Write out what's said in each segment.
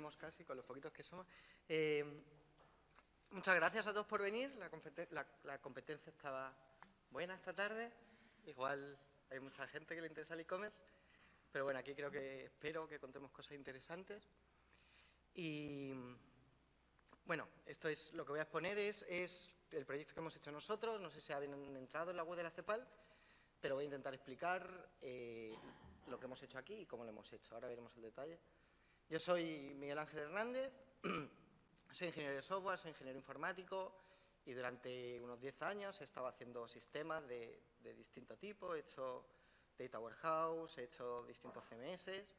venimos casi, con los poquitos que somos. Muchas gracias a todos por venir. La competencia estaba buena esta tarde. Igual hay mucha gente que le interesa el e-commerce. Pero bueno, aquí espero que contemos cosas interesantes. Y bueno, esto es lo que voy a exponer es el proyecto que hemos hecho nosotros. No sé si habían entrado en la web de la CEPAL, pero voy a intentar explicar lo que hemos hecho aquí y cómo lo hemos hecho. Ahora veremos el detalle. Yo soy Miguel Ángel Hernández, soy ingeniero de software, soy ingeniero informático y durante unos 10 años he estado haciendo sistemas de distinto tipo. He hecho Data Warehouse, he hecho distintos CMS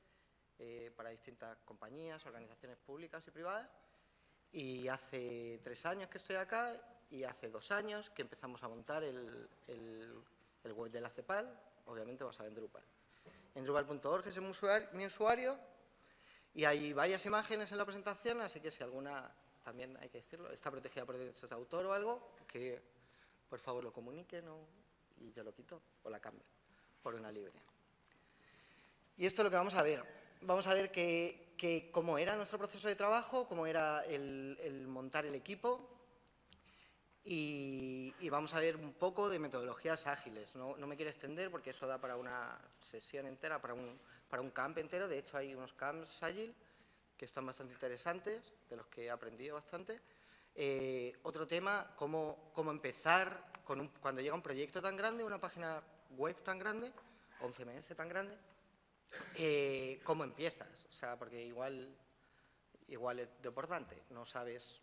para distintas compañías, organizaciones públicas y privadas. Y hace 3 años que estoy acá y hace 2 años que empezamos a montar el web de la CEPAL, obviamente basado en Drupal. En Drupal.org es mi usuario y hay varias imágenes en la presentación, así que si alguna, también hay que decirlo, está protegida por derechos de autor o algo, que por favor lo comuniquen y yo lo quito o la cambio por una libre. Y esto es lo que vamos a ver. Vamos a ver cómo era nuestro proceso de trabajo, cómo era el montar el equipo y vamos a ver un poco de metodologías ágiles. No me quiero extender porque eso da para una sesión entera, para un camp entero. De hecho, hay unos camps Agile que están bastante interesantes, de los que he aprendido bastante. Otro tema, cómo empezar cuando llega un proyecto tan grande, una página web tan grande, o un CMS tan grande. ¿Cómo empiezas? O sea, porque igual es importante, no sabes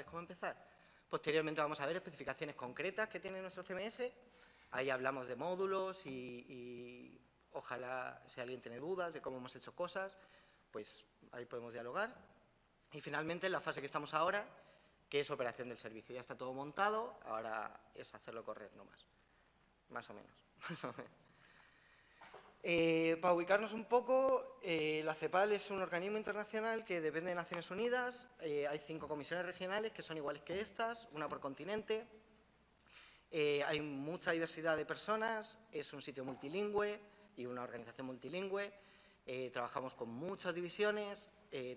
cómo empezar. Posteriormente vamos a ver especificaciones concretas que tiene nuestro CMS. Ahí hablamos de módulos y ojalá, si alguien tiene dudas de cómo hemos hecho cosas, pues ahí podemos dialogar. Y finalmente, en la fase que estamos ahora, que es operación del servicio. Ya está todo montado, ahora es hacerlo correr nomás. Más o menos. Para ubicarnos un poco, la CEPAL es un organismo internacional que depende de Naciones Unidas. Hay 5 comisiones regionales que son iguales que estas, una por continente. Hay mucha diversidad de personas, es un sitio multilingüe y una organización multilingüe. Trabajamos con muchas divisiones,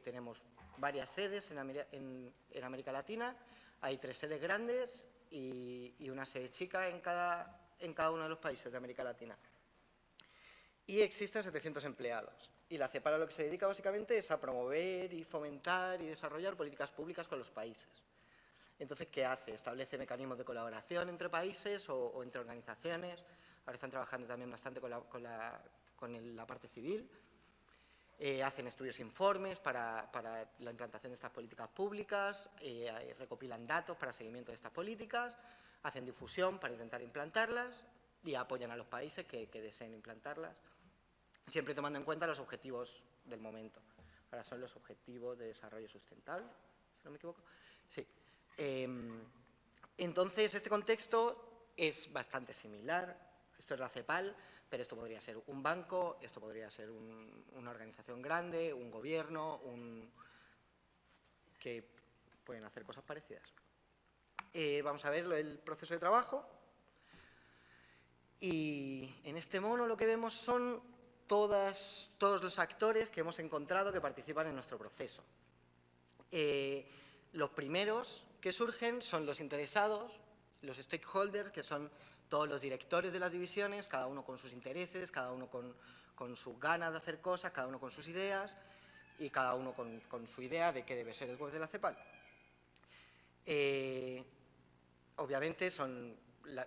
tenemos varias sedes en América Latina. Hay 3 sedes grandes y una sede chica en cada uno de los países de América Latina. Y existen 700 empleados. Y la CEPAL a lo que se dedica básicamente es a promover y fomentar y desarrollar políticas públicas con los países. Entonces, ¿qué hace? Establece mecanismos de colaboración entre países o entre organizaciones. Ahora están trabajando también bastante con la parte civil. Hacen estudios e informes para la implantación de estas políticas públicas, recopilan datos para seguimiento de estas políticas, hacen difusión para intentar implantarlas y apoyan a los países que deseen implantarlas, siempre tomando en cuenta los objetivos del momento. Ahora son los objetivos de desarrollo sustentable, si no me equivoco. Sí. Entonces, este contexto es bastante similar. Esto es la CEPAL, pero esto podría ser un banco, esto podría ser una organización grande, un gobierno, que pueden hacer cosas parecidas. Vamos a ver el proceso de trabajo. Y en este mono lo que vemos son todos los actores que hemos encontrado que participan en nuestro proceso. Los primeros que surgen son los interesados, los stakeholders, que son todos los directores de las divisiones, cada uno con sus intereses, cada uno con sus ganas de hacer cosas, cada uno con sus ideas y cada uno con su idea de qué debe ser el web de la CEPAL. Obviamente son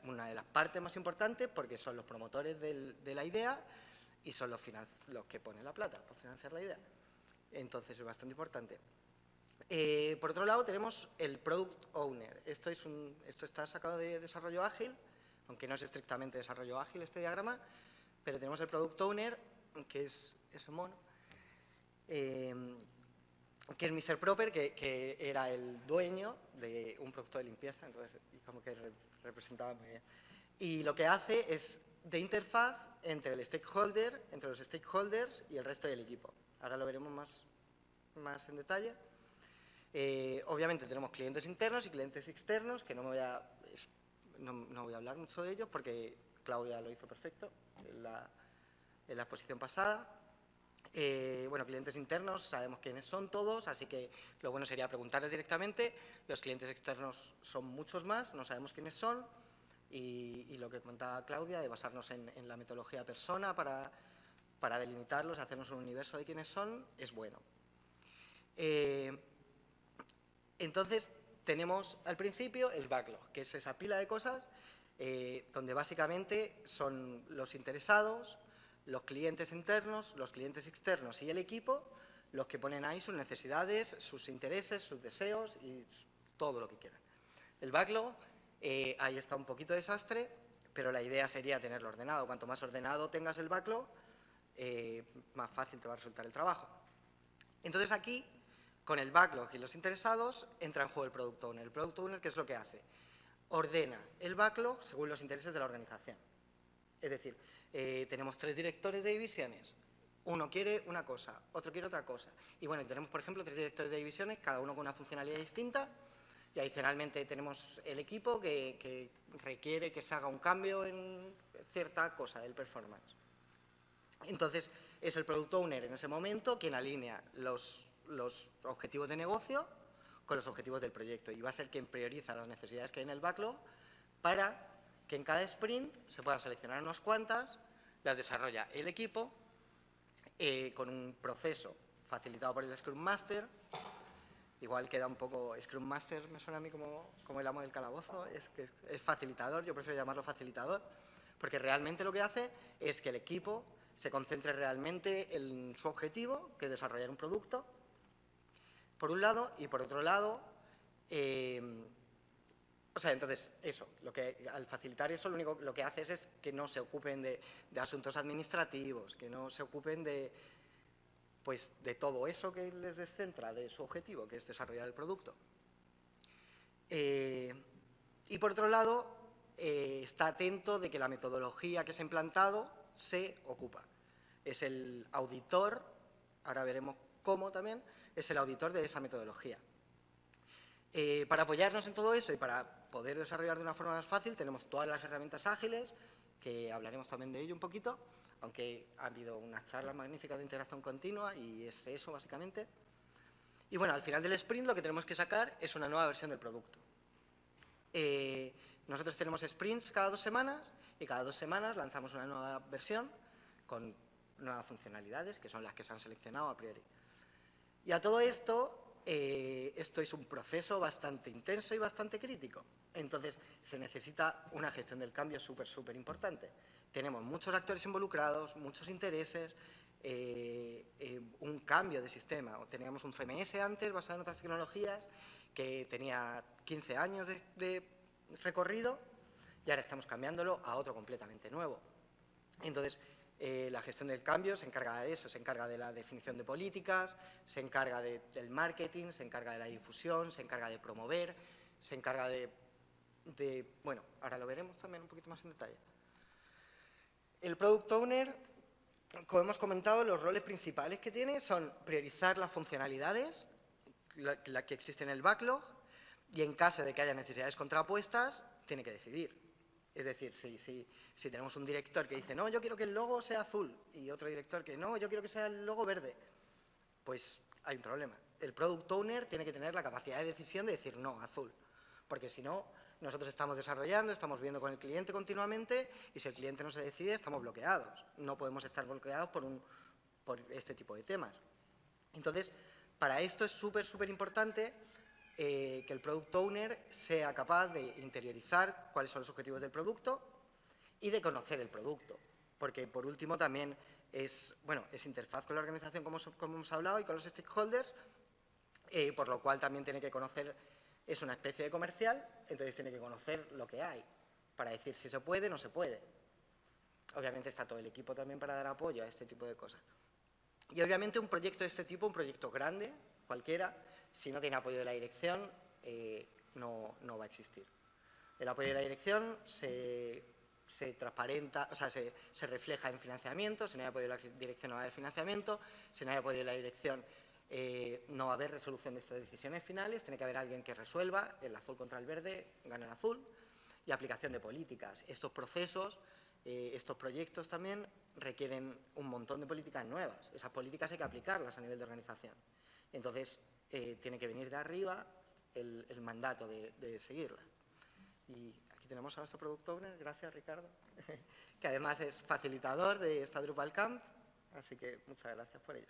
una de las partes más importantes porque son los promotores de la idea y son los que ponen la plata por financiar la idea. Entonces es bastante importante. Por otro lado tenemos el Product Owner. Esto está sacado de desarrollo ágil, aunque no es estrictamente desarrollo ágil este diagrama, pero tenemos el Product Owner, que es ese mono, que es Mr. Proper, que era el dueño de un producto de limpieza, entonces como que representaba muy bien. Y lo que hace es de interfaz entre los stakeholders y el resto del equipo. Ahora lo veremos más en detalle. Obviamente tenemos clientes internos y clientes externos, que no voy a hablar mucho de ellos porque Claudia lo hizo perfecto en la exposición pasada. Bueno, clientes internos, sabemos quiénes son todos, así que lo bueno sería preguntarles directamente. Los clientes externos son muchos más, no sabemos quiénes son. Y lo que comentaba Claudia, de basarnos en la metodología persona para delimitarlos, hacernos un universo de quiénes son, es bueno. Entonces, tenemos al principio el backlog, que es esa pila de cosas donde básicamente son los interesados, los clientes internos, los clientes externos y el equipo los que ponen ahí sus necesidades, sus intereses, sus deseos y todo lo que quieran. El backlog, ahí está un poquito desastre, pero la idea sería tenerlo ordenado. Cuanto más ordenado tengas el backlog, más fácil te va a resultar el trabajo. Entonces aquí, con el backlog y los interesados, entra en juego el Product Owner. El Product Owner, ¿qué es lo que hace? Ordena el backlog según los intereses de la organización. Es decir, tenemos 3 directores de divisiones. Uno quiere una cosa, otro quiere otra cosa. Y bueno, tenemos, por ejemplo, 3 directores de divisiones, cada uno con una funcionalidad distinta. Y adicionalmente tenemos el equipo que requiere que se haga un cambio en cierta cosa del performance. Entonces, es el Product Owner en ese momento quien alinea los objetivos de negocio con los objetivos del proyecto y va a ser quien prioriza las necesidades que hay en el backlog para que en cada sprint se puedan seleccionar unas cuantas, las desarrolla el equipo con un proceso facilitado por el Scrum Master. Igual queda un poco, Scrum Master me suena a mí como el amo del calabozo, es facilitador, yo prefiero llamarlo facilitador, porque realmente lo que hace es que el equipo se concentre realmente en su objetivo, que es desarrollar un producto, por un lado, y por otro lado, entonces, eso, al facilitar eso, lo único lo que haces es que no se ocupen de asuntos administrativos, que no se ocupen de todo eso que les descentra de su objetivo, que es desarrollar el producto. Y por otro lado, está atento de que la metodología que se ha implantado se ocupa. Es el auditor, ahora veremos cómo también, es el auditor de esa metodología. Para apoyarnos en todo eso y para poder desarrollar de una forma más fácil, tenemos todas las herramientas ágiles, que hablaremos también de ello un poquito, aunque ha habido unas charlas magníficas de integración continua y es eso básicamente. Y bueno, al final del sprint lo que tenemos que sacar es una nueva versión del producto. Nosotros tenemos sprints cada 2 semanas y cada 2 semanas lanzamos una nueva versión con nuevas funcionalidades, que son las que se han seleccionado a priori. Y a todo esto, esto es un proceso bastante intenso y bastante crítico. Entonces, se necesita una gestión del cambio súper importante. Tenemos muchos actores involucrados, muchos intereses, un cambio de sistema. Teníamos un CMS antes, basado en otras tecnologías, que tenía 15 años de recorrido y ahora estamos cambiándolo a otro completamente nuevo. Entonces, la gestión del cambio se encarga de eso, se encarga de la definición de políticas, se encarga del marketing, se encarga de la difusión, se encarga de promover, se encarga bueno, ahora lo veremos también un poquito más en detalle. El Product Owner, como hemos comentado, los roles principales que tiene son priorizar las funcionalidades la que existen en el backlog y en caso de que haya necesidades contrapuestas, tiene que decidir. Es decir, si tenemos un director que dice, no, yo quiero que el logo sea azul, y otro director que no, yo quiero que sea el logo verde, pues hay un problema. El Product Owner tiene que tener la capacidad de decisión de decir no, azul, porque si no, nosotros estamos desarrollando, estamos viendo con el cliente continuamente, y si el cliente no se decide, estamos bloqueados. No podemos estar bloqueados por este tipo de temas. Entonces, para esto es súper importante que el Product Owner sea capaz de interiorizar cuáles son los objetivos del producto y de conocer el producto. Porque, por último, también es interfaz con la organización, como hemos hablado, y con los stakeholders, por lo cual también tiene que conocer, es una especie de comercial, entonces tiene que conocer lo que hay, para decir si se puede o no se puede. Obviamente está todo el equipo también para dar apoyo a este tipo de cosas. Y obviamente un proyecto de este tipo, un proyecto grande, cualquiera, si no tiene apoyo de la dirección, no va a existir. El apoyo de la dirección se transparenta, o sea, se refleja en financiamiento. Si no hay apoyo de la dirección no va a haber financiamiento, si no hay apoyo de la dirección no va a haber resolución de estas decisiones finales, tiene que haber alguien que resuelva, el azul contra el verde, gana el azul, y aplicación de políticas. Estos procesos estos proyectos también requieren un montón de políticas nuevas. Esas políticas hay que aplicarlas a nivel de organización. Entonces, tiene que venir de arriba el mandato de seguirla. Y aquí tenemos a nuestro Product Owner, gracias Ricardo, que además es facilitador de esta Drupal Camp, así que muchas gracias por ello.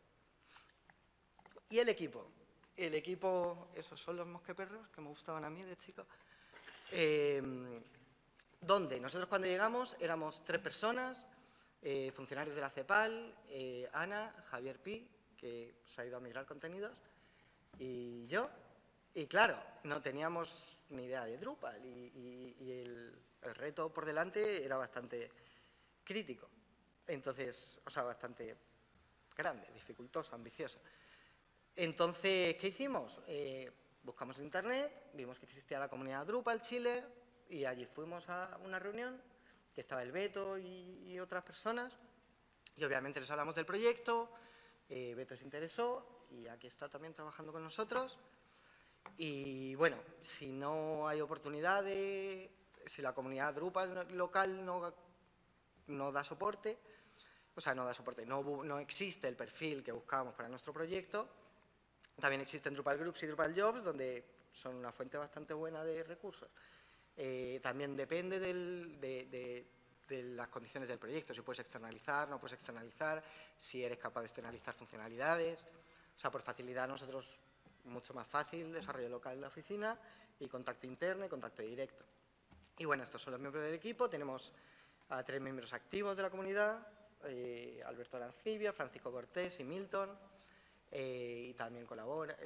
Y el equipo. El equipo, esos son los mosqueperros que me gustaban a mí de chico. Donde nosotros cuando llegamos éramos 3 personas, funcionarios de la CEPAL, Ana, Javier Pi, que se ha ido a migrar contenidos, y yo. Y claro, no teníamos ni idea de Drupal y el reto por delante era bastante crítico. Entonces, o sea, bastante grande, dificultoso, ambicioso. Entonces, ¿qué hicimos? Buscamos en internet, vimos que existía la comunidad Drupal Chile y allí fuimos a una reunión que estaba el Beto y otras personas y obviamente les hablamos del proyecto, Beto se interesó y aquí está también trabajando con nosotros. Y bueno, si no hay oportunidad si la comunidad Drupal local no da soporte, o sea, no existe el perfil que buscábamos para nuestro proyecto, también existen Drupal Groups y Drupal Jobs, donde son una fuente bastante buena de recursos. También depende de las condiciones del proyecto, si puedes externalizar, no puedes externalizar, si eres capaz de externalizar funcionalidades. O sea, por facilidad nosotros, mucho más fácil, desarrollo local en la oficina y contacto interno y contacto directo. Y bueno, estos son los miembros del equipo. Tenemos a 3 miembros activos de la comunidad, Alberto Arancibia, Francisco Cortés y Milton. Y también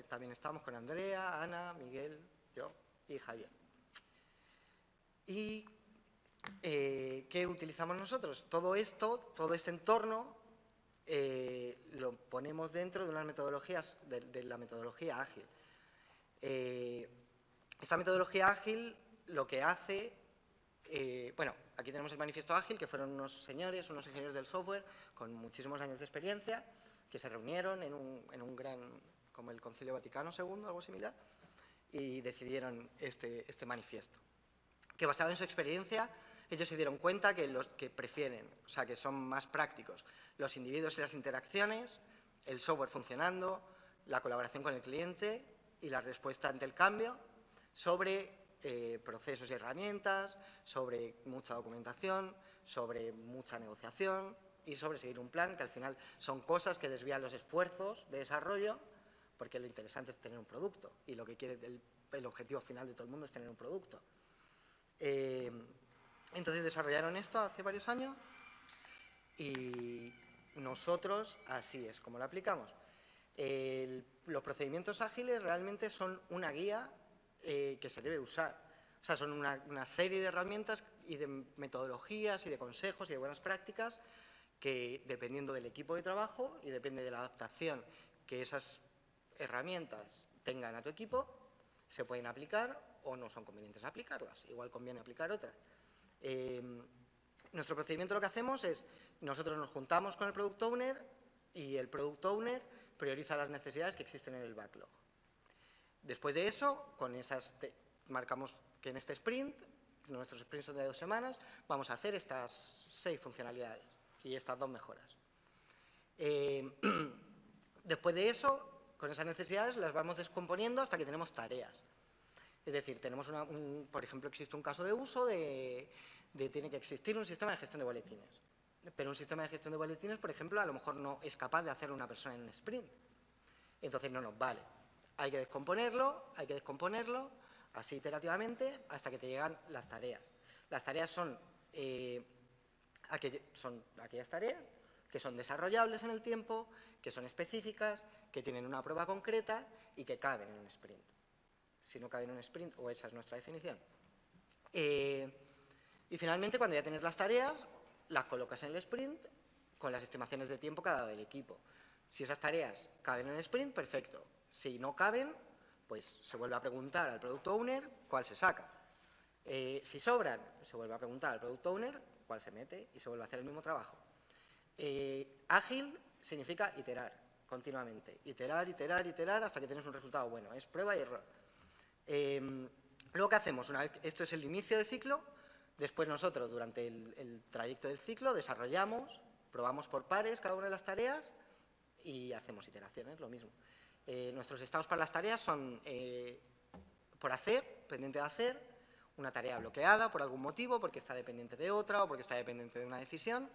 también estamos con Andrea, Ana, Miguel, yo y Javier. ¿Y qué utilizamos nosotros? Todo este entorno, lo ponemos dentro de unas metodologías, de la metodología ágil. Esta metodología ágil lo que hace, bueno, aquí tenemos el manifiesto ágil, que fueron unos ingenieros del software con muchísimos años de experiencia, que se reunieron en un gran, como el Concilio Vaticano II, algo similar, y decidieron este manifiesto. Que basado en su experiencia, ellos se dieron cuenta que los que prefieren, o sea, que son más prácticos, los individuos y las interacciones, el software funcionando, la colaboración con el cliente y la respuesta ante el cambio, sobre procesos y herramientas, sobre mucha documentación, sobre mucha negociación y sobre seguir un plan, que al final son cosas que desvían los esfuerzos de desarrollo, porque lo interesante es tener un producto y lo que quiere el objetivo final de todo el mundo es tener un producto. Entonces desarrollaron esto hace varios años y nosotros así es como lo aplicamos. Los procedimientos ágiles realmente son una guía que se debe usar. O sea, son una serie de herramientas y de metodologías y de consejos y de buenas prácticas que, dependiendo del equipo de trabajo y depende de la adaptación que esas herramientas tengan a tu equipo, se pueden aplicar o no son convenientes aplicarlas. Igual conviene aplicar otras. Nuestro procedimiento lo que hacemos es, nosotros nos juntamos con el Product Owner y el Product Owner prioriza las necesidades que existen en el backlog. Después de eso, con esas marcamos que en este sprint, nuestros sprints son de 2 semanas, vamos a hacer estas 6 funcionalidades y estas 2 mejoras. Después de eso, con esas necesidades las vamos descomponiendo hasta que tenemos tareas. Es decir, tenemos por ejemplo, existe un caso de uso tiene que existir un sistema de gestión de boletines. Pero un sistema de gestión de boletines, por ejemplo, a lo mejor no es capaz de hacerlo una persona en un sprint. Entonces no nos vale. Hay que descomponerlo, así iterativamente, hasta que te llegan las tareas. Las tareas son aquellas tareas que son desarrollables en el tiempo, que son específicas, que tienen una prueba concreta y que caben en un sprint. Si no caben en un sprint, o esa es nuestra definición. Y finalmente, cuando ya tienes las tareas, las colocas en el sprint con las estimaciones de tiempo que ha dado el equipo. Si esas tareas caben en el sprint, perfecto. Si no caben, pues se vuelve a preguntar al Product Owner cuál se saca. Si sobran, se vuelve a preguntar al Product Owner cuál se mete y se vuelve a hacer el mismo trabajo. Ágil significa iterar continuamente. Iterar hasta que tienes un resultado bueno. Es prueba y error. Luego, ¿qué hacemos? Una vez, esto es el inicio del ciclo. Después nosotros, durante el trayecto del ciclo, desarrollamos, probamos por pares cada una de las tareas y hacemos iteraciones, lo mismo. Nuestros estados para las tareas son por hacer, pendiente de hacer, una tarea bloqueada por algún motivo, porque está dependiente de otra o porque está dependiente de una decisión,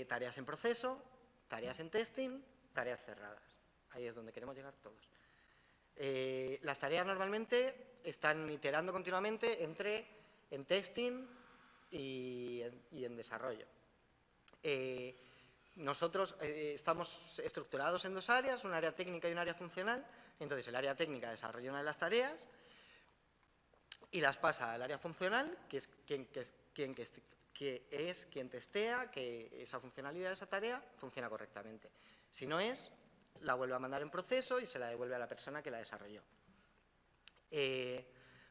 tareas en proceso, tareas en testing, tareas cerradas. Ahí es donde queremos llegar todos. Las tareas normalmente están iterando continuamente en testing y en desarrollo. Nosotros estamos estructurados en dos áreas, un área técnica y un área funcional. Entonces, el área técnica desarrolla una de las tareas y las pasa al área funcional, que es quien testea que esa funcionalidad de esa tarea funciona correctamente. Si no es, la vuelve a mandar en proceso y se la devuelve a la persona que la desarrolló.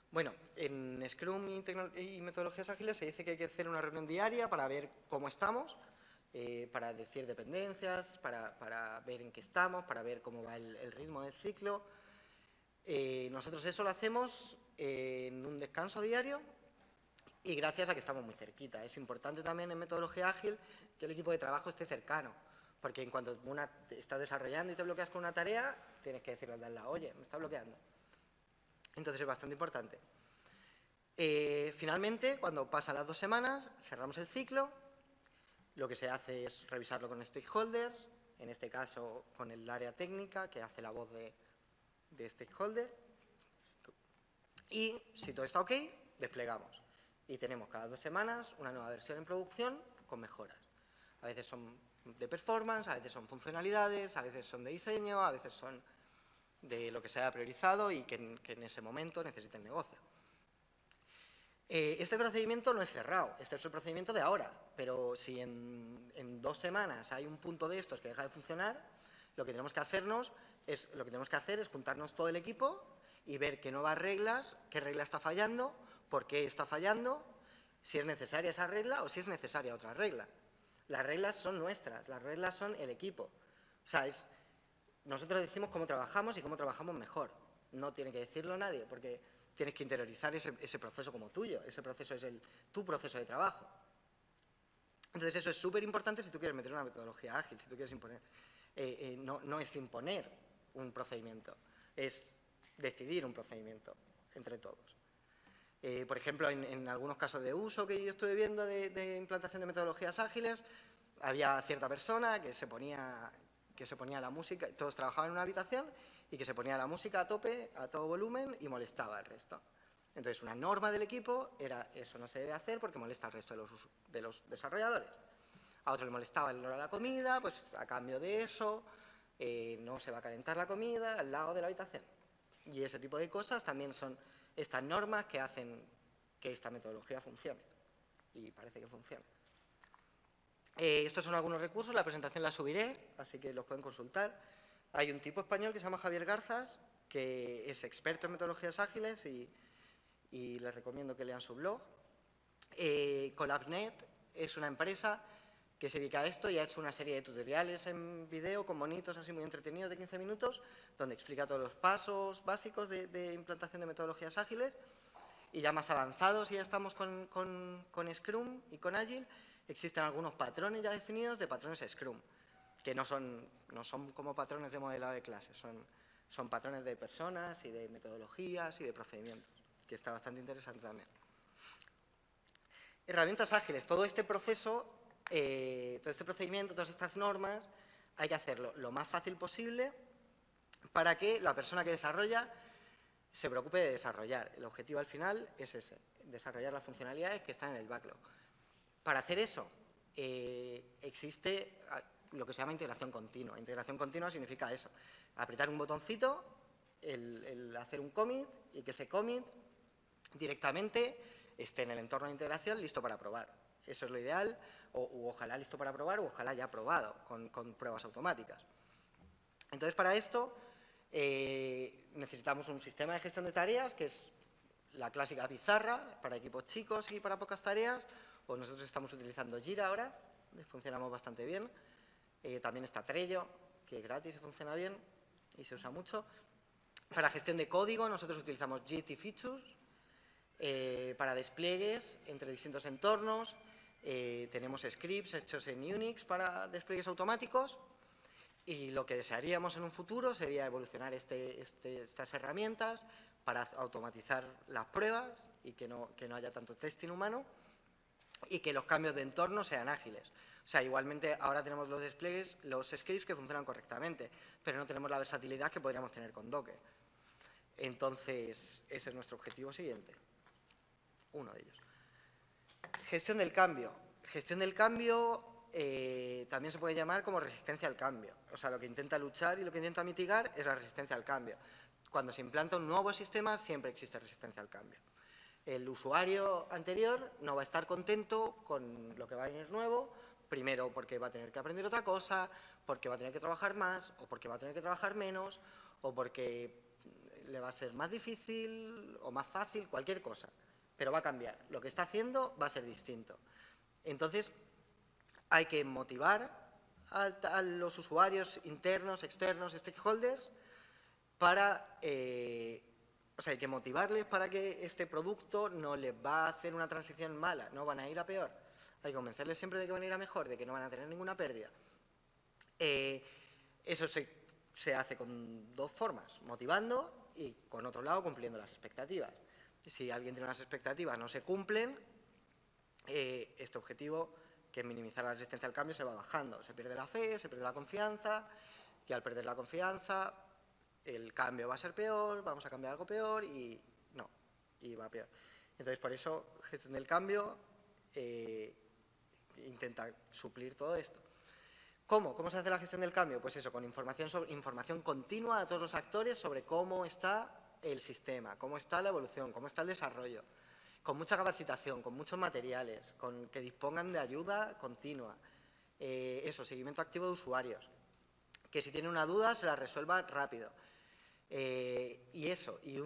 Bueno, en Scrum y metodologías ágiles se dice que hay que hacer una reunión diaria para ver cómo estamos, para decir dependencias, para ver en qué estamos, para ver cómo va el ritmo del ciclo. Nosotros eso lo hacemos en un descanso diario y gracias a que estamos muy cerquita. Es importante también en metodología ágil que el equipo de trabajo esté cercano, porque en cuanto estás desarrollando y te bloqueas con una tarea, tienes que decirle al lado, oye, me está bloqueando. Entonces es bastante importante. Finalmente, cuando pasan las 2 semanas, cerramos el ciclo. Lo que se hace es revisarlo con stakeholders, en este caso con el área técnica, que hace la voz de stakeholder. Y si todo está ok, desplegamos. Y tenemos cada 2 semanas una nueva versión en producción con mejoras. A veces son de performance, a veces son funcionalidades, a veces son de diseño, a veces son de lo que se haya priorizado y que en ese momento necesite el negocio. Este procedimiento no es cerrado, este es el procedimiento de ahora, pero si en 2 semanas hay un punto de estos que deja de funcionar, lo que tenemos que hacer es juntarnos todo el equipo y ver qué nuevas reglas, qué regla está fallando, por qué está fallando, si es necesaria esa regla o si es necesaria otra regla. Las reglas son nuestras, las reglas son el equipo. O sea, nosotros decimos cómo trabajamos y cómo trabajamos mejor. No tiene que decirlo nadie, porque tienes que interiorizar ese proceso como tuyo. Ese proceso es tu proceso de trabajo. Entonces, eso es súper importante si tú quieres meter una metodología ágil, si tú quieres imponer. No es imponer un procedimiento, es decidir un procedimiento entre todos. Por ejemplo, en algunos casos de uso que yo estuve viendo de implantación de metodologías ágiles, había cierta persona que se ponía la música, todos trabajaban en una habitación y que se ponía la música a tope, a todo volumen y molestaba al resto. Entonces, una norma del equipo era eso no se debe hacer porque molesta al resto de los desarrolladores. A otro le molestaba el olor a la comida, pues a cambio de eso no se va a calentar la comida al lado de la habitación. Y ese tipo de cosas también son estas normas que hacen que esta metodología funcione. Y parece que funciona. Estos son algunos recursos, la presentación la subiré, así que los pueden consultar. Hay un tipo español que se llama Javier Garzas, que es experto en metodologías ágiles y les recomiendo que lean su blog. Collabs.net es una empresa que se dedica a esto y ha hecho una serie de tutoriales en vídeo con monitos así muy entretenidos de 15 minutos, donde explica todos los pasos básicos de implantación de metodologías ágiles. Y ya más avanzados, ya estamos con Scrum y con Agile, existen algunos patrones ya definidos de patrones Scrum, que no son como patrones de modelado de clases, son patrones de personas y de metodologías y de procedimientos, que está bastante interesante también. Herramientas ágiles, todo este proceso, todo este procedimiento, todas estas normas, hay que hacerlo lo más fácil posible para que la persona que desarrolla se preocupe de desarrollar. El objetivo al final es ese, desarrollar las funcionalidades que están en el backlog. Para hacer eso, existe lo que se llama integración continua. Integración continua significa eso, apretar un botoncito, el hacer un commit y que ese commit directamente esté en el entorno de integración listo para probar. Eso es lo ideal, o ojalá listo para probar, o ojalá ya probado con pruebas automáticas. Entonces, para esto necesitamos un sistema de gestión de tareas, que es la clásica pizarra para equipos chicos y para pocas tareas. Pues nosotros estamos utilizando Jira ahora, funcionamos bastante bien. También está Trello, que es gratis y funciona bien y se usa mucho. Para gestión de código nosotros utilizamos Git y Features. para despliegues entre distintos entornos. Tenemos scripts hechos en Unix para despliegues automáticos. Y lo que desearíamos en un futuro sería evolucionar estas herramientas para automatizar las pruebas y que no haya tanto testing humano y que los cambios de entorno sean ágiles. O sea, igualmente ahora tenemos los despliegues, los scripts que funcionan correctamente, pero no tenemos la versatilidad que podríamos tener con Docker. Entonces, ese es nuestro objetivo siguiente. Uno de ellos. Gestión del cambio. Gestión del cambio también se puede llamar como resistencia al cambio. O sea, lo que intenta luchar y lo que intenta mitigar es la resistencia al cambio. Cuando se implanta un nuevo sistema, siempre existe resistencia al cambio. El usuario anterior no va a estar contento con lo que va a venir nuevo, primero porque va a tener que aprender otra cosa, porque va a tener que trabajar más, o porque va a tener que trabajar menos, o porque le va a ser más difícil o más fácil, cualquier cosa. Pero va a cambiar. Lo que está haciendo va a ser distinto. Entonces, hay que motivar a los usuarios internos, externos, stakeholders, para, o sea, hay que motivarles para que este producto no les va a hacer una transición mala, no van a ir a peor. Hay que convencerles siempre de que van a ir a mejor, de que no van a tener ninguna pérdida. Eso se hace con dos formas, motivando y, con otro lado, cumpliendo las expectativas. Si alguien tiene unas expectativas no se cumplen, este objetivo, que es minimizar la resistencia al cambio, se va bajando. Se pierde la fe, se pierde la confianza, y al perder la confianza, el cambio va a ser peor, vamos a cambiar algo peor y no, y va peor. Entonces, por eso, gestión del cambio intenta suplir todo esto. ¿Cómo? ¿Cómo se hace la gestión del cambio? Pues eso, con información continua a todos los actores sobre cómo está el sistema, cómo está la evolución, cómo está el desarrollo, con mucha capacitación, con muchos materiales, con que dispongan de ayuda continua. Eso, seguimiento activo de usuarios, que si tienen una duda se la resuelva rápido. Y eso, y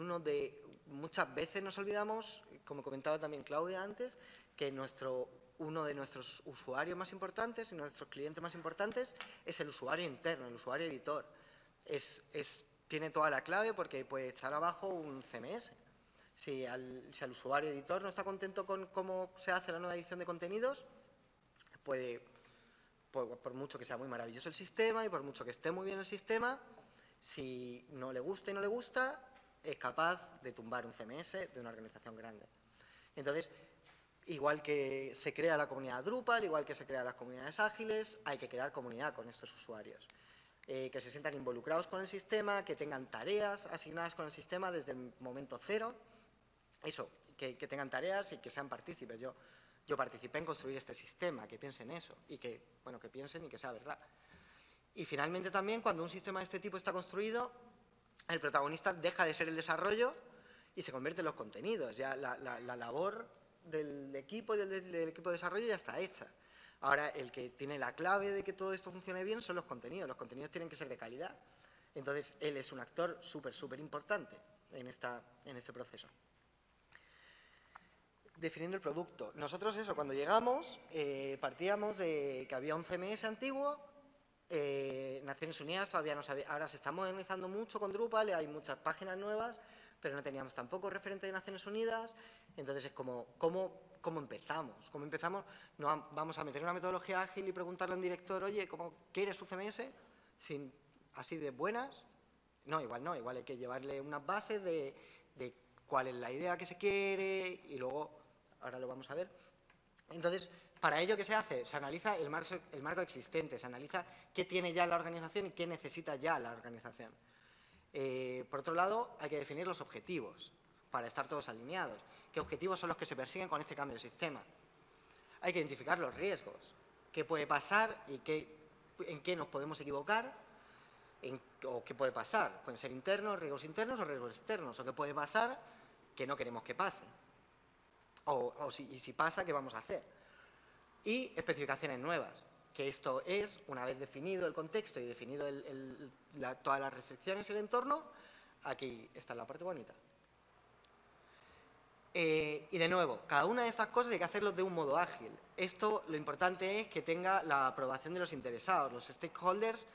muchas veces nos olvidamos, como comentaba también Claudia antes, que uno de nuestros usuarios más importantes y nuestros clientes más importantes es el usuario interno, el usuario editor. Tiene toda la clave porque puede echar abajo un CMS. Si al usuario editor no está contento con cómo se hace la nueva edición de contenidos, por mucho que sea muy maravilloso el sistema y por mucho que esté muy bien el sistema, si no le gusta y no le gusta, es capaz de tumbar un CMS de una organización grande. Entonces, igual que se crea la comunidad Drupal, igual que se crean las comunidades ágiles, hay que crear comunidad con estos usuarios. Que se sientan involucrados con el sistema, que tengan tareas asignadas con el sistema desde el momento cero. Eso, que tengan tareas y que sean partícipes. Yo participé en construir este sistema, que piensen eso y que piensen y que sea verdad. Y finalmente también, cuando un sistema de este tipo está construido, el protagonista deja de ser el desarrollo y se convierte en los contenidos. Ya la labor del equipo y del equipo de desarrollo ya está hecha. Ahora, el que tiene la clave de que todo esto funcione bien son los contenidos. Los contenidos tienen que ser de calidad. Entonces, él es un actor súper importante en este proceso. Definiendo el producto. Nosotros cuando llegamos, partíamos de que había un CMS antiguo, Naciones Unidas todavía no sabía, ahora se está modernizando mucho con Drupal, hay muchas páginas nuevas, pero no teníamos tampoco referente de Naciones Unidas. Entonces es como, ¿cómo empezamos? ¿Cómo empezamos? No vamos a meter una metodología ágil y preguntarle a un director, oye, ¿cómo quieres su CMS? Así de buenas. No, igual hay que llevarle unas bases de cuál es la idea que se quiere y luego, ahora lo vamos a ver. Entonces, para ello, ¿qué se hace? Se analiza el marco existente, se analiza qué tiene ya la organización y qué necesita ya la organización. Por otro lado, hay que definir los objetivos para estar todos alineados. ¿Qué objetivos son los que se persiguen con este cambio de sistema? Hay que identificar los riesgos. ¿Qué puede pasar y en qué nos podemos equivocar? ¿O qué puede pasar? Pueden ser riesgos internos o riesgos externos. ¿O qué puede pasar que no queremos que pase? Y si pasa, ¿qué vamos a hacer? Y especificaciones nuevas, que esto es, una vez definido el contexto y definido todas las restricciones y el entorno, aquí está la parte bonita. Y de nuevo, cada una de estas cosas hay que hacerlo de un modo ágil. Esto, lo importante es que tenga la aprobación de los interesados, los stakeholders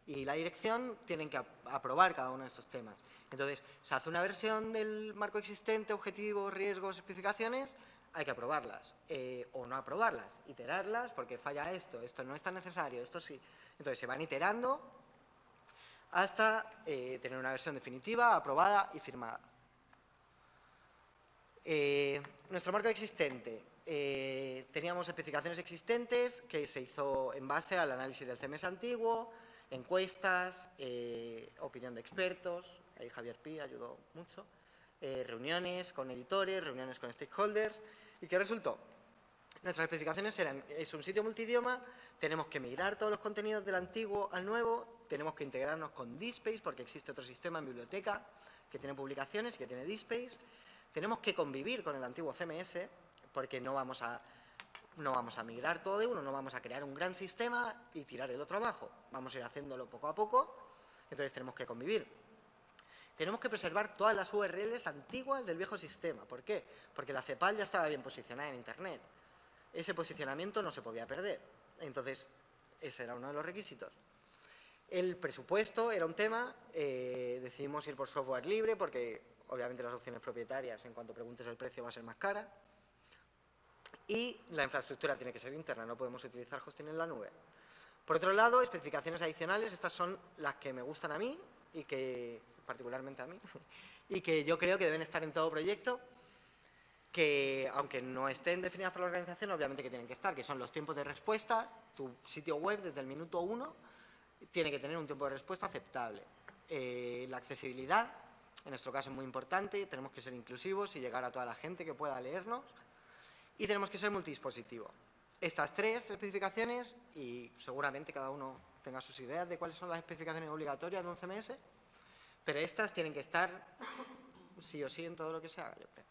y la dirección tienen que aprobar cada uno de estos temas. Entonces, se hace una versión del marco existente, objetivos, riesgos, especificaciones, hay que aprobarlas o no aprobarlas, iterarlas porque falla esto no es tan necesario, esto sí. Entonces, se van iterando hasta tener una versión definitiva, aprobada y firmada. Nuestro marco existente. Teníamos especificaciones existentes que se hizo en base al análisis del CMS antiguo, encuestas, opinión de expertos, ahí Javier Pi ayudó mucho, reuniones con editores, reuniones con stakeholders. ¿Y qué resultó? Nuestras especificaciones eran, es un sitio multidioma, tenemos que migrar todos los contenidos del antiguo al nuevo, tenemos que integrarnos con DSpace porque existe otro sistema en biblioteca que tiene publicaciones y que tiene DSpace. Tenemos que convivir con el antiguo CMS porque no vamos a migrar todo de uno, no vamos a crear un gran sistema y tirar el otro abajo. Vamos a ir haciéndolo poco a poco, entonces tenemos que convivir. Tenemos que preservar todas las URLs antiguas del viejo sistema. ¿Por qué? Porque la CEPAL ya estaba bien posicionada en Internet. Ese posicionamiento no se podía perder. Entonces, ese era uno de los requisitos. El presupuesto era un tema, decidimos ir por software libre porque obviamente las opciones propietarias, en cuanto preguntes el precio, va a ser más cara. Y la infraestructura tiene que ser interna, no podemos utilizar hosting en la nube. Por otro lado, especificaciones adicionales, estas son las que me gustan a mí, y que particularmente a mí, y que yo creo que deben estar en todo proyecto, que aunque no estén definidas por la organización, obviamente que tienen que estar, que son los tiempos de respuesta. Tu sitio web desde el minuto 1 tiene que tener un tiempo de respuesta aceptable. La accesibilidad, en nuestro caso es muy importante, tenemos que ser inclusivos y llegar a toda la gente que pueda leernos, y tenemos que ser multidispositivo. Estas tres especificaciones, y seguramente cada uno tenga sus ideas de cuáles son las especificaciones obligatorias de un CMS, pero estas tienen que estar sí o sí en todo lo que se haga, yo creo.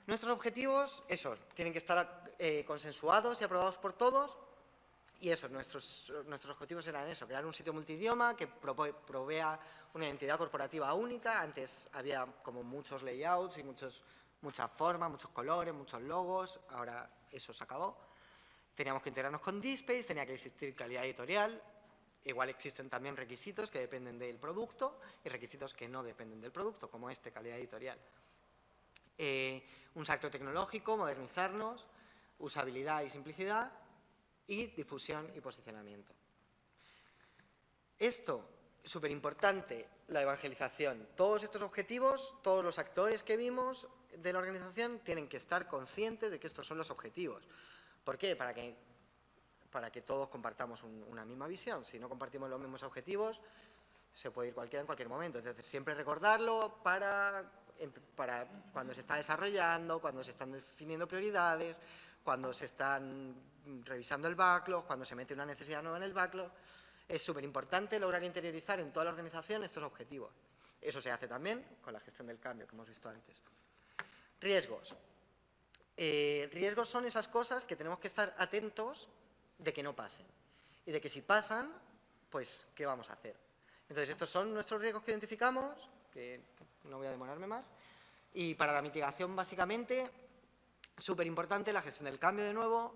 Nuestros objetivos, eso, tienen que estar consensuados y aprobados por todos, y eso, nuestros objetivos eran eso, crear un sitio multidioma que provea una identidad corporativa única. Antes había como muchos layouts y muchas formas, muchos colores, muchos logos, ahora eso se acabó. Teníamos que integrarnos con DSpace, tenía que existir calidad editorial, igual existen también requisitos que dependen del producto y requisitos que no dependen del producto, como calidad editorial. Un salto tecnológico, modernizarnos, usabilidad y simplicidad, y difusión y posicionamiento. Esto, súper importante, la evangelización. Todos estos objetivos, todos los actores que vimos de la organización tienen que estar conscientes de que estos son los objetivos. ¿Por qué? Para que todos compartamos una misma visión. Si no compartimos los mismos objetivos, se puede ir cualquiera en cualquier momento. Entonces, siempre recordarlo para cuando se está desarrollando, cuando se están definiendo prioridades, cuando se están revisando el backlog, cuando se mete una necesidad nueva en el backlog. Es súper importante lograr interiorizar en toda la organización estos objetivos. Eso se hace también con la gestión del cambio que hemos visto antes. Riesgos. Riesgos son esas cosas que tenemos que estar atentos de que no pasen. Y de que si pasan, pues, ¿qué vamos a hacer? Entonces, estos son nuestros riesgos que identificamos, que no voy a demorarme más. Y para la mitigación, básicamente, súper importante la gestión del cambio de nuevo.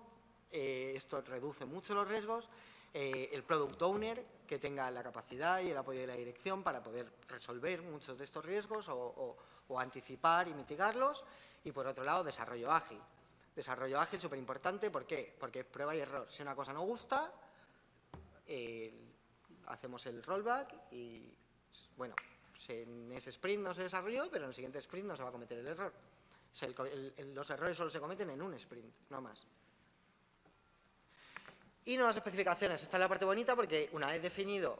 Esto reduce mucho los riesgos. El Product Owner, que tenga la capacidad y el apoyo de la dirección para poder resolver muchos de estos riesgos o anticipar y mitigarlos. Y por otro lado, desarrollo ágil. Desarrollo ágil súper importante, ¿por qué? Porque es prueba y error. Si una cosa no gusta, hacemos el rollback y, bueno, en ese sprint no se desarrolló, pero en el siguiente sprint no se va a cometer el error. O sea, los errores solo se cometen en un sprint, no más. Y nuevas especificaciones. Esta es la parte bonita porque una vez definido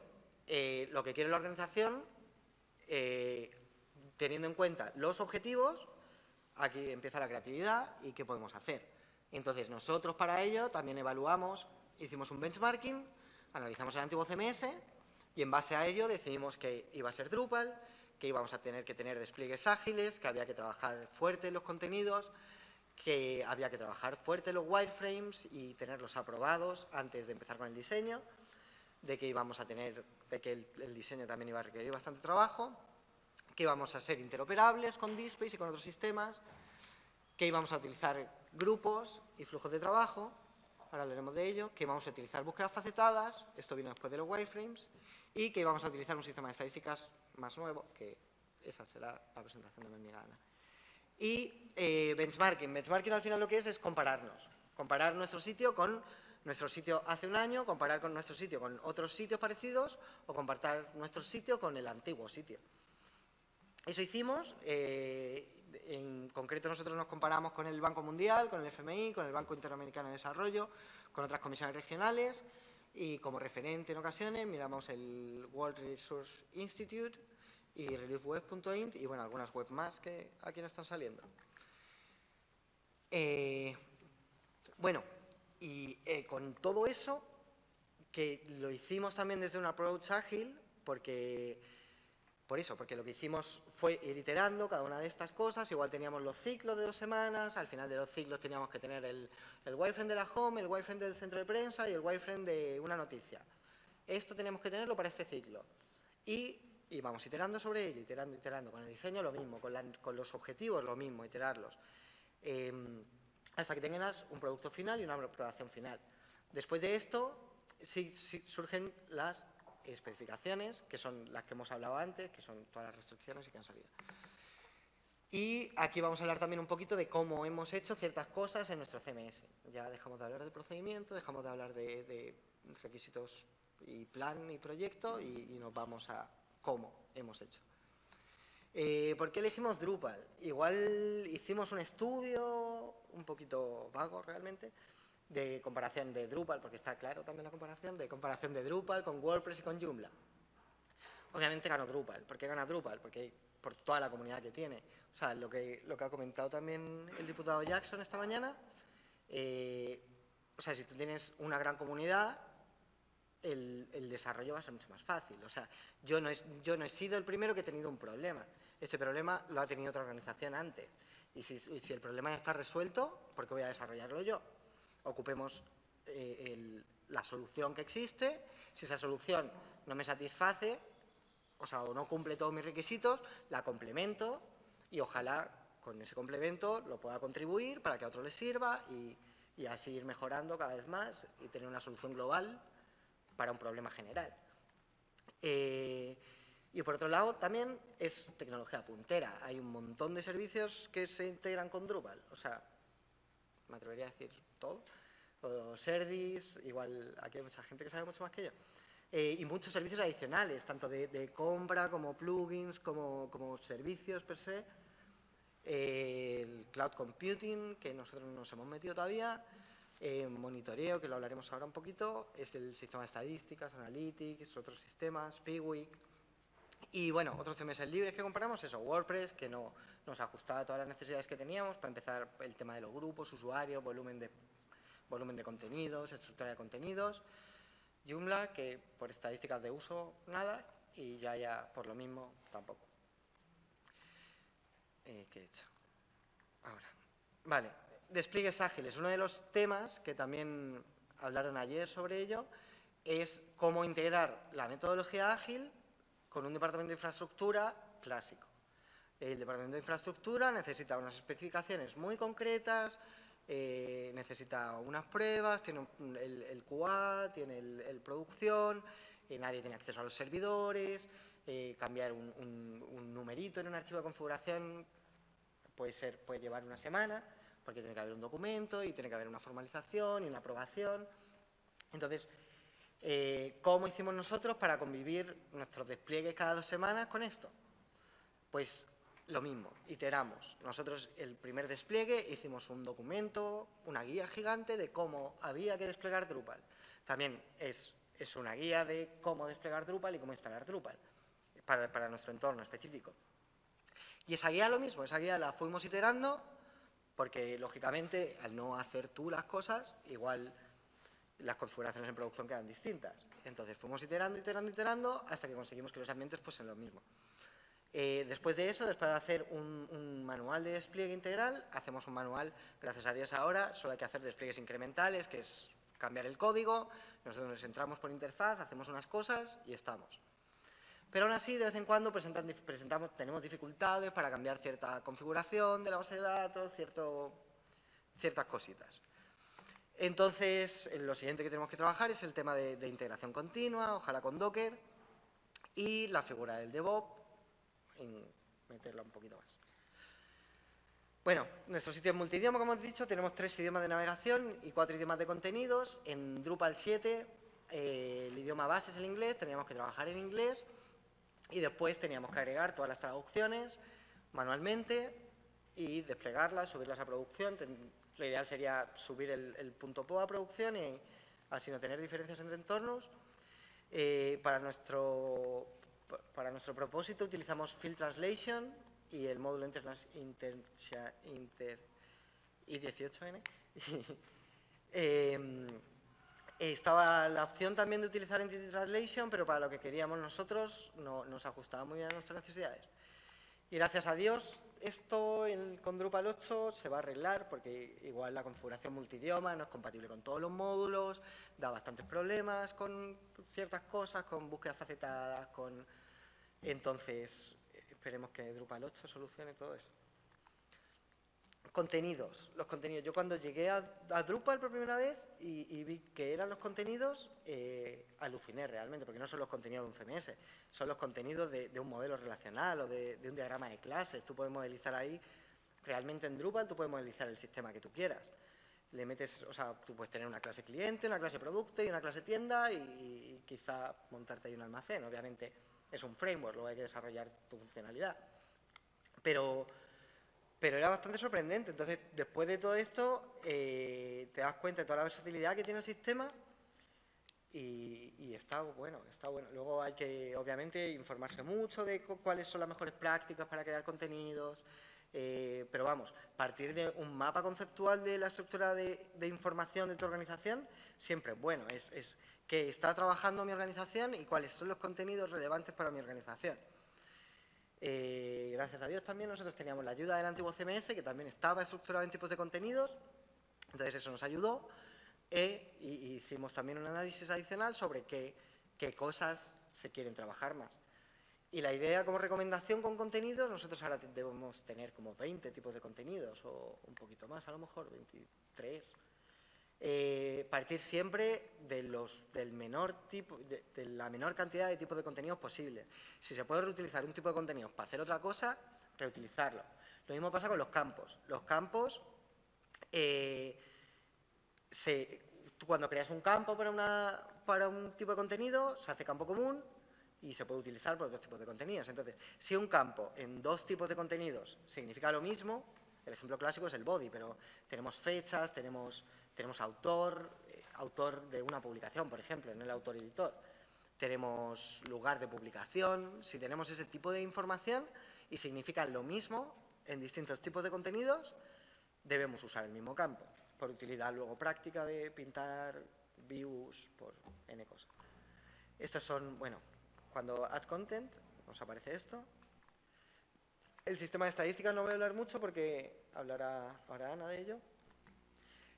lo que quiere la organización, teniendo en cuenta los objetivos, aquí empieza la creatividad y qué podemos hacer. Entonces, nosotros para ello también evaluamos, hicimos un benchmarking, analizamos el antiguo CMS y en base a ello decidimos que iba a ser Drupal, que íbamos a tener que tener despliegues ágiles, que había que trabajar fuerte los contenidos, que había que trabajar fuerte los wireframes y tenerlos aprobados antes de empezar con el diseño, de que el diseño también iba a requerir bastante trabajo, que íbamos a ser interoperables con DSpace y con otros sistemas, que íbamos a utilizar grupos y flujos de trabajo, ahora hablaremos de ello, que vamos a utilizar búsquedas facetadas, esto vino después de los wireframes, y que vamos a utilizar un sistema de estadísticas más nuevo, que esa será la presentación de mi gana. Y benchmarking. Benchmarking al final lo que es compararnos. Comparar nuestro sitio con nuestro sitio hace un año, comparar con nuestro sitio con otros sitios parecidos o comparar nuestro sitio con el antiguo sitio. Eso hicimos. En concreto nosotros nos comparamos con el Banco Mundial, con el FMI, con el Banco Interamericano de Desarrollo, con otras comisiones regionales y como referente en ocasiones miramos el World Resource Institute y reliefweb.int y bueno, algunas webs más que aquí no están saliendo. Bueno, y con todo eso, que lo hicimos también desde un approach ágil, porque lo que hicimos fue ir iterando cada una de estas cosas. Igual teníamos los ciclos de 2 semanas, al final de los ciclos teníamos que tener el wireframe de la home, el wireframe del centro de prensa y el wireframe de una noticia. Esto teníamos que tenerlo para este ciclo. Y vamos iterando sobre ello, iterando. Con el diseño lo mismo, con los objetivos lo mismo, iterarlos. Hasta que tengas un producto final y una aprobación final. Después de esto, sí surgen las especificaciones, que son las que hemos hablado antes, que son todas las restricciones y que han salido. Y aquí vamos a hablar también un poquito de cómo hemos hecho ciertas cosas en nuestro CMS. Ya dejamos de hablar de procedimiento, dejamos de hablar de requisitos y plan y proyecto y nos vamos a cómo hemos hecho. ¿Por qué elegimos Drupal? Igual hicimos un estudio un poquito vago realmente de comparación de Drupal, porque está claro también la comparación de Drupal con WordPress y con Joomla. Obviamente ganó Drupal. ¿Por qué gana Drupal? Porque por toda la comunidad que tiene. O sea, lo que ha comentado también el diputado Jackson esta mañana, o sea, si tú tienes una gran comunidad, el desarrollo va a ser mucho más fácil. O sea, yo no he sido el primero que he tenido un problema. Este problema lo ha tenido otra organización antes. Y si el problema ya está resuelto, ¿por qué voy a desarrollarlo yo? Ocupemos la solución que existe. Si esa solución no me satisface, o sea, o no cumple todos mis requisitos, la complemento y ojalá con ese complemento lo pueda contribuir para que a otros les sirva y así ir mejorando cada vez más y tener una solución global para un problema general. Y por otro lado, también es tecnología puntera. Hay un montón de servicios que se integran con Drupal. O sea, me atrevería a decir todo. O Serdis, igual aquí hay mucha gente que sabe mucho más que yo. Y muchos servicios adicionales, tanto de compra como plugins, como servicios per se. El cloud computing, que nosotros no nos hemos metido todavía. Monitoreo, que lo hablaremos ahora un poquito. Es el sistema de estadísticas, analytics, otros sistemas, Piwik. Y bueno, otros CMS libres que comparamos, eso, WordPress, que no nos ajustaba a todas las necesidades que teníamos. Para empezar, el tema de los grupos, usuarios, volumen de contenidos, estructura de contenidos. Joomla, que por estadísticas de uso, nada. Y ya por lo mismo, tampoco. ¿Qué he hecho? Ahora. Vale, despliegues ágiles. Uno de los temas que también hablaron ayer sobre ello es cómo integrar la metodología ágil con un departamento de infraestructura clásico. El departamento de infraestructura necesita unas especificaciones muy concretas, necesita unas pruebas, tiene el QA, tiene el producción, nadie tiene acceso a los servidores, cambiar un numerito en un archivo de configuración puede llevar una semana, porque tiene que haber un documento y tiene que haber una formalización y una aprobación. Entonces, ¿cómo hicimos nosotros para convivir nuestros despliegues cada 2 semanas con esto? Pues lo mismo, iteramos. Nosotros el primer despliegue hicimos un documento, una guía gigante de cómo había que desplegar Drupal. También es una guía de cómo desplegar Drupal y cómo instalar Drupal para nuestro entorno específico. Y esa guía lo mismo, esa guía la fuimos iterando porque, lógicamente, al no hacer tú las cosas, igual las configuraciones en producción quedan distintas. Entonces fuimos iterando hasta que conseguimos que los ambientes fuesen lo mismo. Después de eso, después de hacer un manual de despliegue integral, hacemos un manual, gracias a Dios ahora, solo hay que hacer despliegues incrementales, que es cambiar el código, nosotros nos entramos por interfaz, hacemos unas cosas y estamos. Pero aún así, de vez en cuando tenemos dificultades para cambiar cierta configuración de la base de datos, ciertas cositas. Entonces, lo siguiente que tenemos que trabajar es el tema de integración continua, ojalá con Docker, y la figura del DevOps, meterla un poquito más. Bueno, nuestro sitio es multidioma, como hemos dicho, tenemos 3 idiomas de navegación y 4 idiomas de contenidos. En Drupal 7, el idioma base es el inglés, teníamos que trabajar en inglés y después teníamos que agregar todas las traducciones manualmente y desplegarlas, subirlas a producción. Lo ideal sería subir el punto .po a producción y así no tener diferencias entre entornos. Para nuestro propósito utilizamos Field Translation y el módulo I18N. Estaba la opción también de utilizar Entity Translation, pero para lo que queríamos nosotros no nos ajustaba muy bien a nuestras necesidades. Y gracias a Dios, esto con Drupal 8 se va a arreglar, porque igual la configuración multidioma no es compatible con todos los módulos, da bastantes problemas con ciertas cosas, con búsquedas facetadas, Entonces, esperemos que Drupal 8 solucione todo eso. Contenidos. Los contenidos. Yo cuando llegué a Drupal por primera vez y vi que eran los contenidos, aluciné realmente, porque no son los contenidos de un CMS, son los contenidos de un modelo relacional o de un diagrama de clases. Tú puedes modelizar ahí, realmente en Drupal, tú puedes modelizar el sistema que tú quieras. Le metes, o sea, tú puedes tener una clase cliente, una clase producto y una clase tienda y quizá montarte ahí un almacén. Obviamente es un framework, luego hay que desarrollar tu funcionalidad. Pero era bastante sorprendente. Entonces, después de todo esto, te das cuenta de toda la versatilidad que tiene el sistema y está bueno, está bueno. Luego hay que, obviamente, informarse mucho de cuáles son las mejores prácticas para crear contenidos, pero vamos, partir de un mapa conceptual de la estructura de información de tu organización siempre es bueno. Es que está trabajando mi organización y cuáles son los contenidos relevantes para mi organización. Gracias a Dios también nosotros teníamos la ayuda del antiguo CMS, que también estaba estructurado en tipos de contenidos, entonces eso nos ayudó y hicimos también un análisis adicional sobre qué cosas se quieren trabajar más. Y la idea como recomendación con contenidos, nosotros ahora debemos tener como 20 tipos de contenidos o un poquito más, a lo mejor 23. Partir siempre de la menor cantidad de tipos de contenidos posible. Si se puede reutilizar un tipo de contenidos para hacer otra cosa, reutilizarlo. Lo mismo pasa con los campos. Los campos, tú cuando creas un campo para un tipo de contenido, se hace campo común y se puede utilizar para otros tipos de contenidos. Entonces, si un campo en 2 tipos de contenidos significa lo mismo, el ejemplo clásico es el body, pero tenemos fechas, tenemos autor de una publicación, por ejemplo, en el autor-editor. Tenemos lugar de publicación. Si tenemos ese tipo de información y significa lo mismo en distintos tipos de contenidos, debemos usar el mismo campo, por utilidad luego práctica de pintar views, por N cosas. Estos son, bueno, cuando add content, nos aparece esto. El sistema de estadísticas no voy a hablar mucho porque hablará ahora Ana de ello.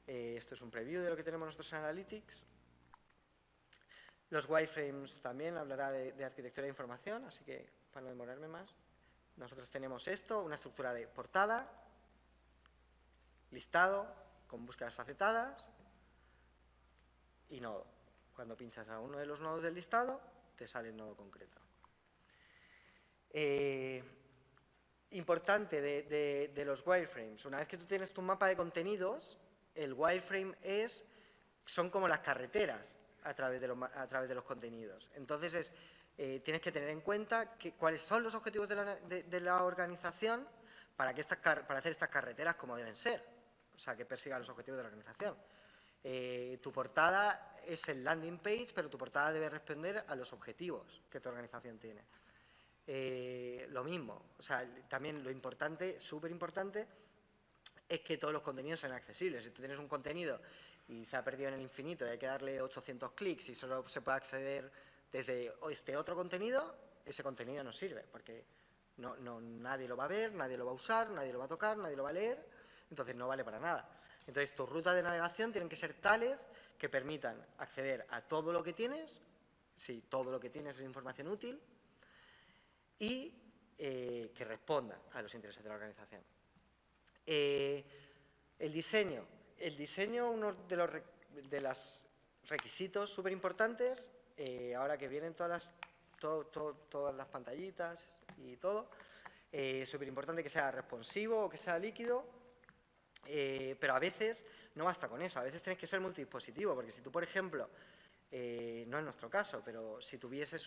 Esto es un preview de lo que tenemos nosotros en Analytics. Los wireframes también hablará de arquitectura de información, así que para no demorarme más. Nosotros tenemos esto, una estructura de portada, listado, con búsquedas facetadas y nodo. Cuando pinchas a uno de los nodos del listado, te sale el nodo concreto. Importante de los wireframes. Una vez que tú tienes tu mapa de contenidos, el wireframe son como las carreteras a través de los contenidos. Entonces, tienes que tener en cuenta cuáles son los objetivos de la organización para hacer estas carreteras como deben ser. O sea, que persigan los objetivos de la organización. Tu portada es el landing page, pero tu portada debe responder a los objetivos que tu organización tiene. Lo mismo, o sea, también lo importante, súper importante, es que todos los contenidos sean accesibles. Si tú tienes un contenido y se ha perdido en el infinito y hay que darle 800 clics y solo se puede acceder desde este otro contenido, ese contenido no sirve, porque nadie lo va a ver, nadie lo va a usar, nadie lo va a tocar, nadie lo va a leer, entonces no vale para nada. Entonces, tus rutas de navegación tienen que ser tales que permitan acceder a todo lo que tienes, si todo lo que tienes es información útil, y que responda a los intereses de la organización. El diseño, uno de los los requisitos súper importantes, ahora que vienen todas las pantallitas y todo, es súper importante que sea responsivo o que sea líquido, pero a veces no basta con eso, a veces tienes que ser multidispositivo, porque si tú, por ejemplo, no es nuestro caso, pero si tuvieses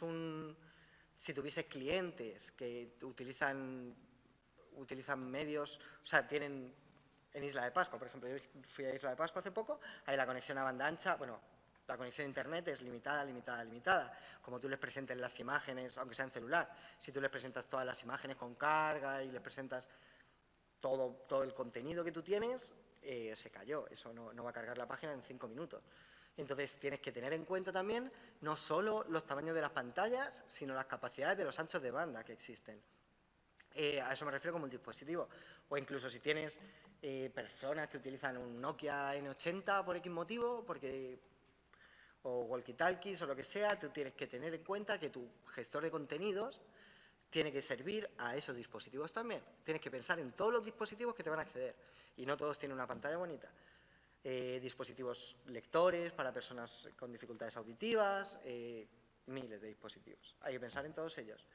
clientes que utilizan medios, o sea, tienen en Isla de Pascua, por ejemplo, yo fui a Isla de Pascua hace poco, ahí la conexión a banda ancha, bueno, la conexión a internet es limitada. Como tú les presentes las imágenes, aunque sea en celular, si tú les presentas todas las imágenes con carga y les presentas todo el contenido que tú tienes, se cayó. Eso no va a cargar la página en 5 minutos. Entonces tienes que tener en cuenta también no solo los tamaños de las pantallas, sino las capacidades de los anchos de banda que existen. A eso me refiero con multidispositivo. O incluso si tienes personas que utilizan un Nokia N80 por X motivo, o walkie-talkies o lo que sea, tú tienes que tener en cuenta que tu gestor de contenidos tiene que servir a esos dispositivos también. Tienes que pensar en todos los dispositivos que te van a acceder. Y no todos tienen una pantalla bonita. Dispositivos lectores para personas con dificultades auditivas, miles de dispositivos. Hay que pensar en todos ellos.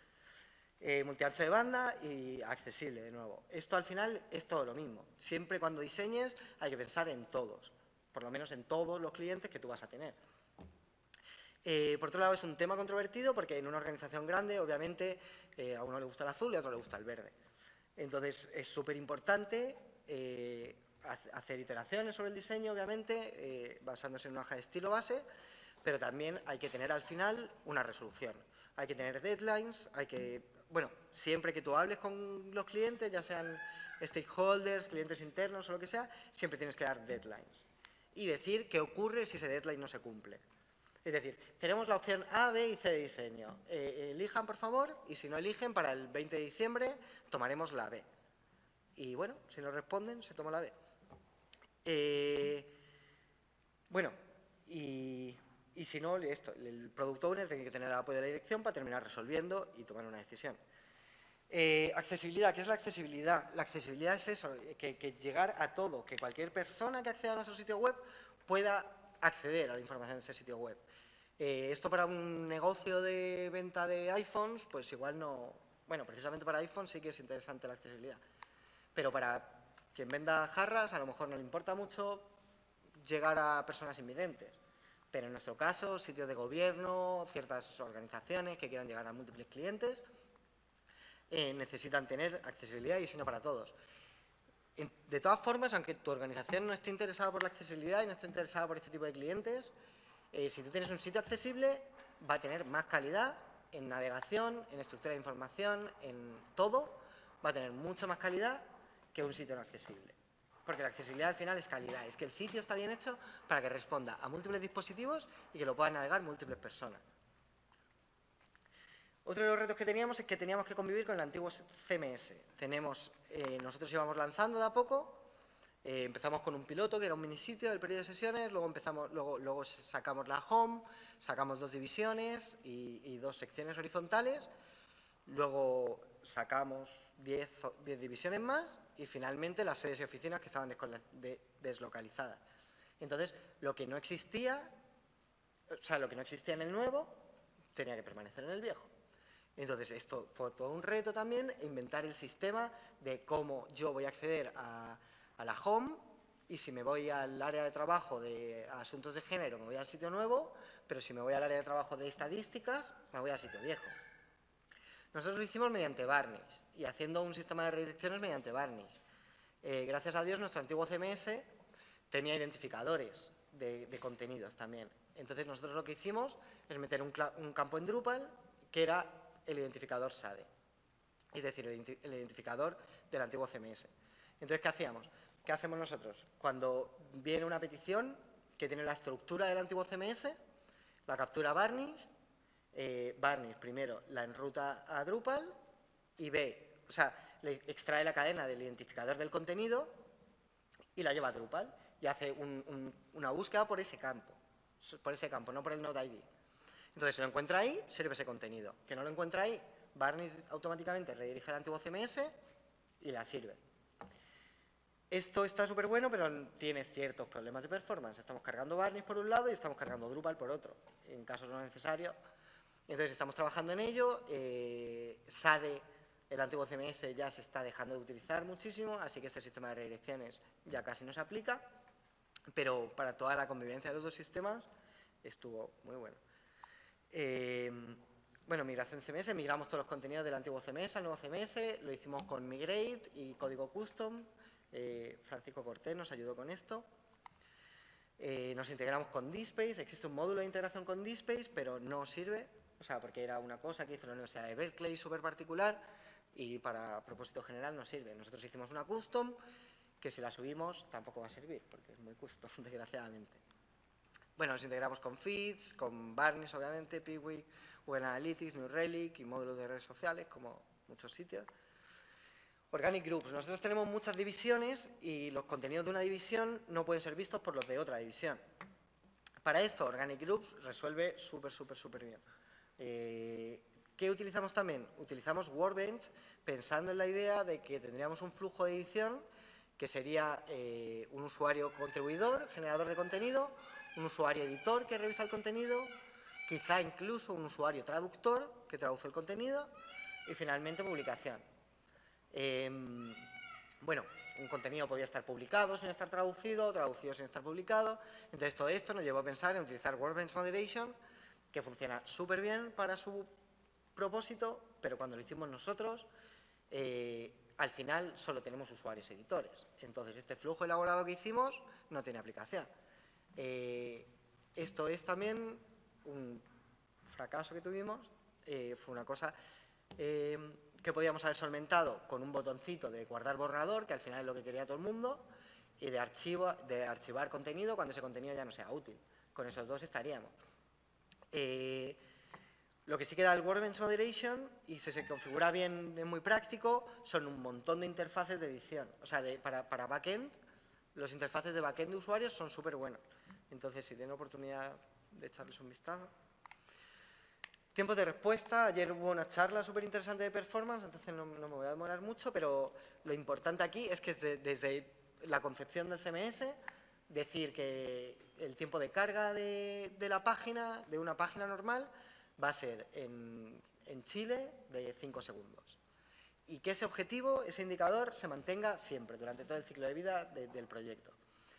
Multiancho de banda y accesible, de nuevo. Esto al final es todo lo mismo. Siempre cuando diseñes hay que pensar en todos, por lo menos en todos los clientes que tú vas a tener. Por otro lado, es un tema controvertido porque en una organización grande, obviamente, a uno le gusta el azul y a otro le gusta el verde. Entonces, es súper importante hacer iteraciones sobre el diseño, obviamente, basándose en una hoja de estilo base, pero también hay que tener al final una resolución. Hay que tener deadlines, siempre que tú hables con los clientes, ya sean stakeholders, clientes internos o lo que sea, siempre tienes que dar deadlines. Y decir qué ocurre si ese deadline no se cumple. Es decir, tenemos la opción A, B y C de diseño. Elijan, por favor, y si no eligen, para el 20 de diciembre tomaremos la B. Y bueno, si no responden, se toma la B. Y si no, el Product Owner tiene que tener el apoyo de la dirección para terminar resolviendo y tomar una decisión. Accesibilidad, ¿qué es la accesibilidad? La accesibilidad es eso, que llegar a todo, que cualquier persona que acceda a nuestro sitio web pueda acceder a la información de ese sitio web. Esto para un negocio de venta de iPhones, pues igual no... Bueno, precisamente para iPhone sí que es interesante la accesibilidad. Pero para quien venda jarras, a lo mejor no le importa mucho llegar a personas invidentes. Pero en nuestro caso, sitios de gobierno, ciertas organizaciones que quieran llegar a múltiples clientes, necesitan tener accesibilidad y diseño para todos. De todas formas, aunque tu organización no esté interesada por la accesibilidad y no esté interesada por este tipo de clientes, si tú tienes un sitio accesible, va a tener más calidad en navegación, en estructura de información, en todo, va a tener mucha más calidad que un sitio no accesible. Porque la accesibilidad al final es calidad, es que el sitio está bien hecho para que responda a múltiples dispositivos y que lo puedan navegar múltiples personas. Otro de los retos que teníamos es que teníamos que convivir con el antiguo CMS. Nosotros íbamos lanzando de a poco, empezamos con un piloto que era un minisitio del periodo de sesiones, luego sacamos la home, sacamos 2 divisiones y 2 secciones horizontales, luego sacamos 10 divisiones más y finalmente las sedes y oficinas que estaban deslocalizadas. Entonces, lo que no existía en el nuevo tenía que permanecer en el viejo. Entonces, esto fue todo un reto también, inventar el sistema de cómo yo voy a acceder a la home y si me voy al área de trabajo de asuntos de género me voy al sitio nuevo, pero si me voy al área de trabajo de estadísticas me voy al sitio viejo. Nosotros lo hicimos mediante Varnish y haciendo un sistema de redirecciones mediante Varnish. Gracias a Dios, nuestro antiguo CMS tenía identificadores de contenidos también. Entonces, nosotros lo que hicimos es meter un campo en Drupal que era el identificador SADE, es decir, el identificador del antiguo CMS. Entonces, ¿qué hacíamos? ¿Qué hacemos nosotros? Cuando viene una petición que tiene la estructura del antiguo CMS, la captura Varnish, Varnish primero la enruta a Drupal y le extrae la cadena del identificador del contenido y la lleva a Drupal y hace una búsqueda por ese campo, no por el Node ID. Entonces, si lo encuentra ahí, sirve ese contenido. Que no lo encuentra ahí, Varnish automáticamente redirige al antiguo CMS y la sirve. Esto está súper bueno, pero tiene ciertos problemas de performance. Estamos cargando Varnish por un lado y estamos cargando Drupal por otro, en casos no necesarios. Entonces, estamos trabajando en ello. SADE, el antiguo CMS, ya se está dejando de utilizar muchísimo, así que este sistema de redirecciones ya casi no se aplica. Pero para toda la convivencia de los dos sistemas estuvo muy bueno. Bueno, migración CMS, migramos todos los contenidos del antiguo CMS al nuevo CMS, lo hicimos con Migrate y código custom. Francisco Cortés nos ayudó con esto. Nos integramos con DSpace, existe un módulo de integración con DSpace, pero no sirve, o sea, porque era una cosa que hizo la Universidad de Berkeley súper particular y para propósito general no sirve. Nosotros hicimos una custom que si la subimos tampoco va a servir, porque es muy custom, desgraciadamente. Bueno, nos integramos con Feeds, con Varnish, obviamente, Piwik, Google Analytics, New Relic y módulos de redes sociales, como muchos sitios. Organic Groups. Nosotros tenemos muchas divisiones y los contenidos de una división no pueden ser vistos por los de otra división. Para esto, Organic Groups resuelve súper bien. ¿Qué utilizamos también? Utilizamos Workbench pensando en la idea de que tendríamos un flujo de edición que sería un usuario contribuidor, generador de contenido, un usuario editor que revisa el contenido, quizá incluso un usuario traductor que traduce el contenido y finalmente publicación. Bueno, un contenido podía estar publicado sin estar traducido, traducido sin estar publicado. Entonces, todo esto nos llevó a pensar en utilizar Workbench Moderation, que funciona súper bien para su propósito, pero cuando lo hicimos nosotros, al final solo tenemos usuarios editores. Entonces, este flujo elaborado que hicimos no tiene aplicación. Esto es también un fracaso que tuvimos. Fue una cosa que podíamos haber solventado con un botoncito de guardar borrador, que al final es lo que quería todo el mundo, y de archivar contenido cuando ese contenido ya no sea útil. Con esos dos estaríamos. Lo que sí queda del Workbench Moderation, y si se configura bien, es muy práctico, son un montón de interfaces de edición. O sea, para backend, los interfaces de backend de usuarios son súper buenos. Entonces, si tienen oportunidad de echarles un vistazo. Tiempos de respuesta. Ayer hubo una charla súper interesante de performance, entonces no me voy a demorar mucho, pero lo importante aquí es que desde la concepción del CMS, decir que el tiempo de carga de la página, de una página normal, va a ser en Chile de 5 segundos. Y que ese objetivo, ese indicador, se mantenga siempre, durante todo el ciclo de vida del proyecto.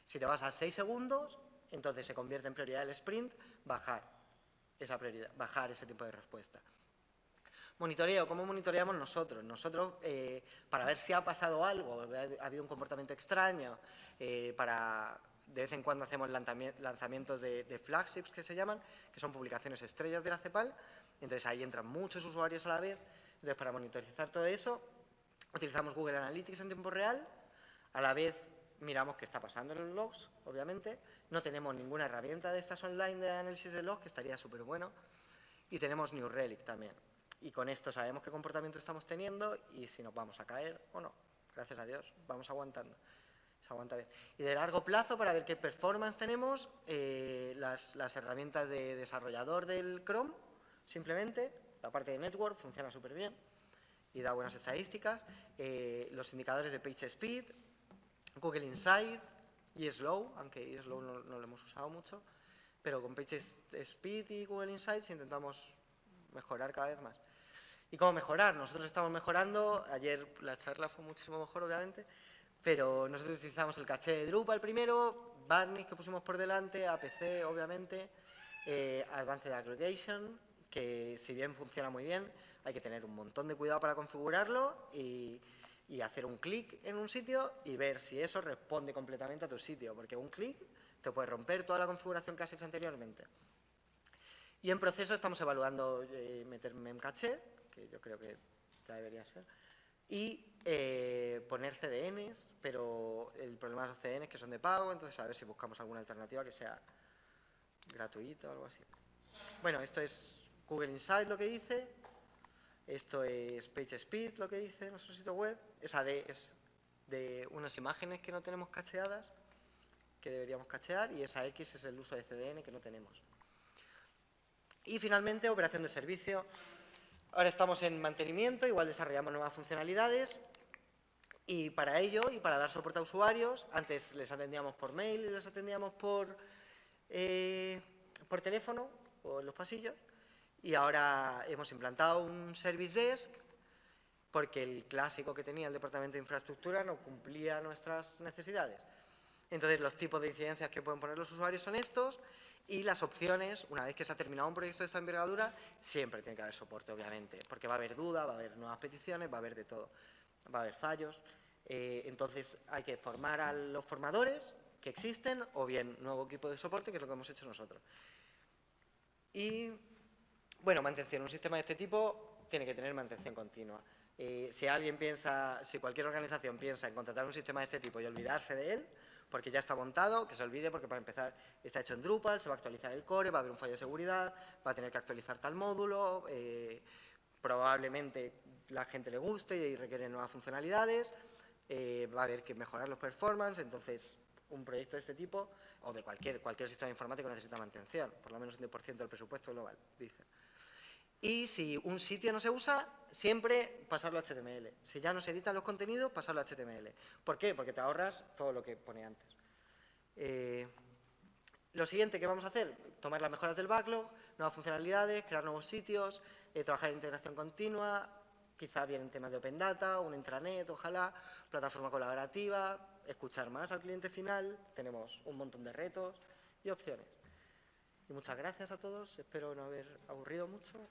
Si te vas a 6 segundos, entonces se convierte en prioridad del sprint, bajar esa prioridad, bajar ese tiempo de respuesta. Monitoreo, ¿cómo monitoreamos nosotros? Nosotros, para ver si ha pasado algo, ha habido un comportamiento extraño, de vez en cuando hacemos lanzamientos de flagships, que se llaman, que son publicaciones estrellas de la CEPAL, entonces ahí entran muchos usuarios a la vez. Entonces, para monitorizar todo eso, utilizamos Google Analytics en tiempo real, a la vez miramos qué está pasando en los logs, obviamente. No tenemos ninguna herramienta de estas online de análisis de logs, que estaría súper bueno. Y tenemos New Relic también. Y con esto sabemos qué comportamiento estamos teniendo y si nos vamos a caer o no. Gracias a Dios, vamos aguantando. Se aguanta bien. Y de largo plazo, para ver qué performance tenemos, las herramientas de desarrollador del Chrome, simplemente, la parte de network funciona súper bien y da buenas estadísticas. Los indicadores de PageSpeed, Google Insight y Slow, aunque Slow no lo hemos usado mucho, pero con PageSpeed y Google Insights intentamos mejorar cada vez más. ¿Y cómo mejorar? Nosotros estamos mejorando. Ayer la charla fue muchísimo mejor, obviamente, pero nosotros utilizamos el caché de Drupal primero, Varnish que pusimos por delante, APC, obviamente, Advanced Aggregation, que si bien funciona muy bien, hay que tener un montón de cuidado para configurarlo y hacer un clic en un sitio y ver si eso responde completamente a tu sitio, porque un clic te puede romper toda la configuración que has hecho anteriormente. Y en proceso estamos evaluando meter memcache, que yo creo que ya debería ser, y poner CDNs, pero el problema de los CDNs es que son de pago, entonces a ver si buscamos alguna alternativa que sea gratuita o algo así. Bueno, esto es Google Insight lo que dice, esto es PageSpeed lo que dice nuestro sitio web, esa D es de unas imágenes que no tenemos cacheadas, que deberíamos cachear, y esa X es el uso de CDN que no tenemos. Y finalmente, operación de servicio. Ahora estamos en mantenimiento, igual desarrollamos nuevas funcionalidades, Y para ello, y para dar soporte a usuarios, antes les atendíamos por mail y les atendíamos por teléfono o en los pasillos, y ahora hemos implantado un service desk porque el clásico que tenía el Departamento de Infraestructura no cumplía nuestras necesidades. Entonces, los tipos de incidencias que pueden poner los usuarios son estos, y las opciones, una vez que se ha terminado un proyecto de esta envergadura, siempre tiene que haber soporte, obviamente, porque va a haber duda, va a haber nuevas peticiones, va a haber de todo, va a haber fallos. Entonces, hay que formar a los formadores que existen, o bien nuevo equipo de soporte, que es lo que hemos hecho nosotros. Y, bueno, mantención. Un sistema de este tipo tiene que tener mantención continua. Si cualquier organización piensa en contratar un sistema de este tipo y olvidarse de él, porque ya está montado, que se olvide, porque para empezar está hecho en Drupal, se va a actualizar el core, va a haber un fallo de seguridad, va a tener que actualizar tal módulo, probablemente la gente le guste y requiere nuevas funcionalidades, va a haber que mejorar los performance. Entonces, un proyecto de este tipo, o de cualquier sistema informático, necesita mantención, por lo menos un 10% del presupuesto global, dice. Y si un sitio no se usa, siempre pasarlo a HTML. Si ya no se editan los contenidos, pasarlo a HTML. ¿Por qué? Porque te ahorras todo lo que pone antes. Lo siguiente que vamos a hacer, tomar las mejoras del backlog, nuevas funcionalidades, crear nuevos sitios, trabajar en integración continua, quizá vienen temas de Open Data, un intranet, ojalá, plataforma colaborativa, escuchar más al cliente final, tenemos un montón de retos y opciones. Y muchas gracias a todos, espero no haber aburrido mucho.